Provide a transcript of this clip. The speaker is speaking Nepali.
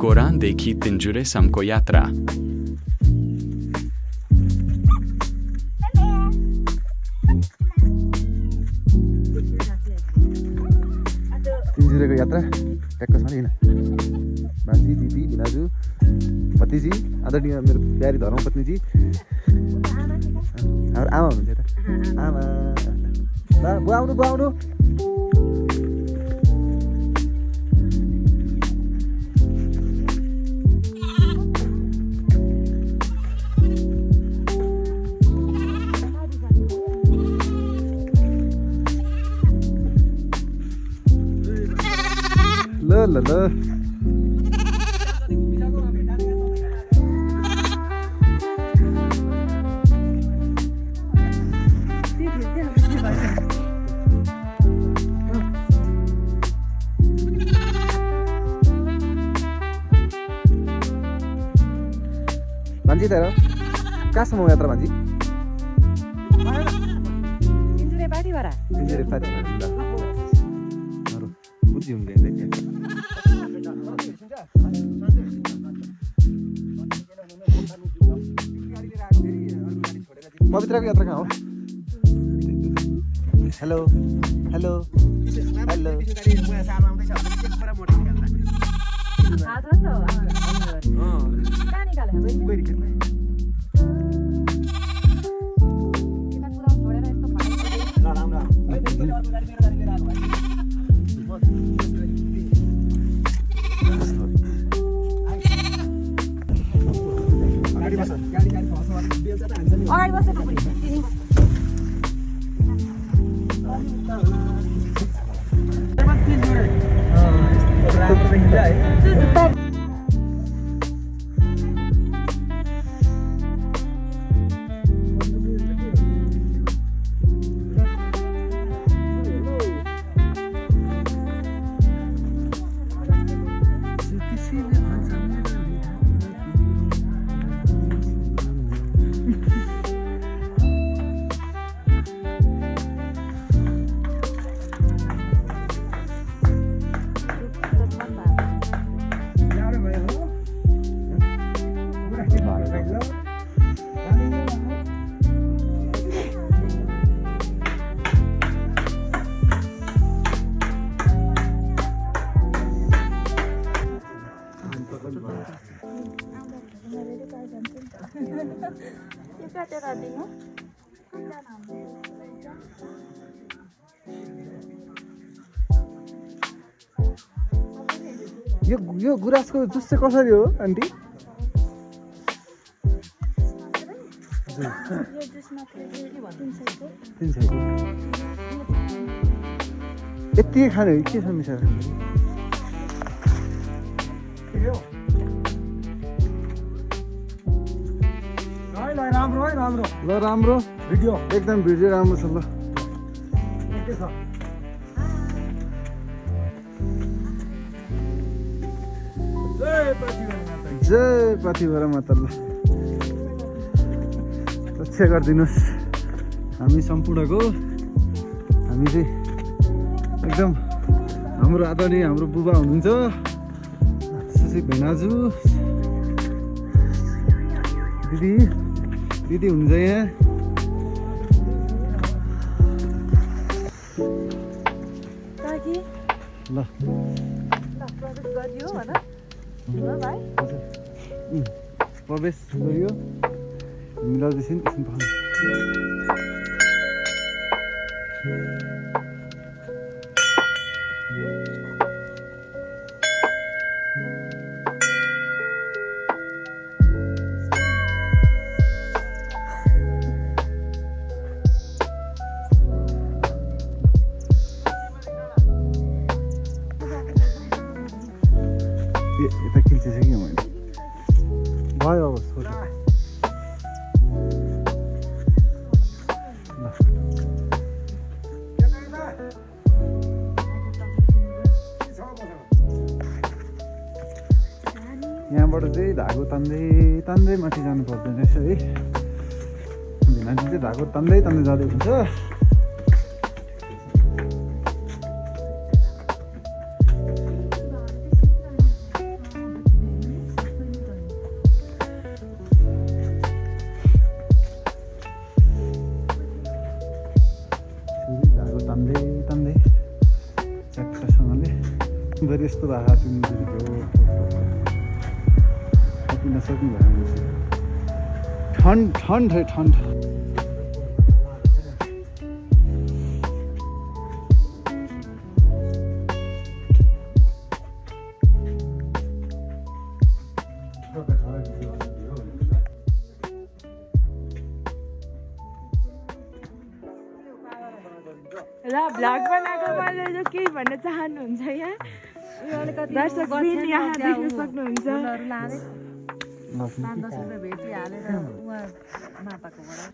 कोरानदेखि पिञ्जुरेसम्मको यात्रा। पिञ्जुरेको यात्रा ट्याक्क छ नि होइन। बाजी दिदी भिनाजु भतिजी आदरणीय मेरो प्यारी धर्मपत्नीजी हाम्रो आमा हुनुहुन्छ यता आमा ल बुवा आउनु बुवा आउनु। ल ल ल भान्जी तर कहाँसम्म हो यात्रा भान्जी? पिञ्जुरे पाटीबाट पिञ्जुरे पाटीबाट ल बुझ्यो हुँदैन पवित्रको यात्रा कहाँ हो? हेलो हेलो हेलो अगाडि बसेको यो गुराँसको जुस चाहिँ कसरी हो आन्टी? यति खाने हो के छ मिसाएर? राम्रो है राम्रो ल राम्रो भिडियो एकदम भिडियो राम्रो छ ल। के छ जय पाथिभरा माता ल रक्षा गरिदिनुहोस् हामी सम्पूर्णको। हामी चाहिँ एकदम हाम्रो आदरणीय हाम्रो बुबा हुनुहुन्छ सुशी भेनाजु दिदी दिदी हुनुहुन्छ यहाँ। ल प्रवेश गरियो मिलाउँदैछन् एकछिन यता खिल्चेछ कि मैले भयो अब छोड्नु। यहाँबाट चाहिँ धागो तान्दै तान्दै माथि जानु पर्दैन रहेछ है। भिनाजु चाहिँ धागो तान्दै तान्दै जाँदै हुन्छ। कस्तो भएको सिन्जुरीको खपि नसक्नु भयो ठन्ड ठन्ड है ठन्ड ल भ्लग बनाएको मैले जो के भन्न चाहनुहुन्छ यहाँ दर्शक बिन यहाँ देख्न सक्नुहुन्छ भेटिहालेर उहाँ माताकोबाट